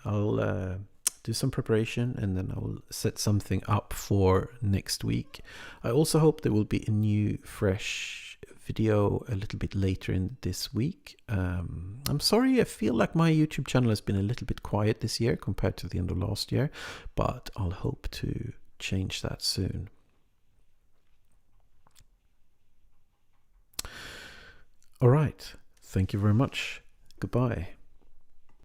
I'll do some preparation, and then I'll set something up for next week. I also hope there will be a new, fresh video a little bit later in this week. I'm sorry, I feel like my YouTube channel has been a little bit quiet this year compared to the end of last year, but I'll hope to change that soon. All right, thank you very much. Goodbye.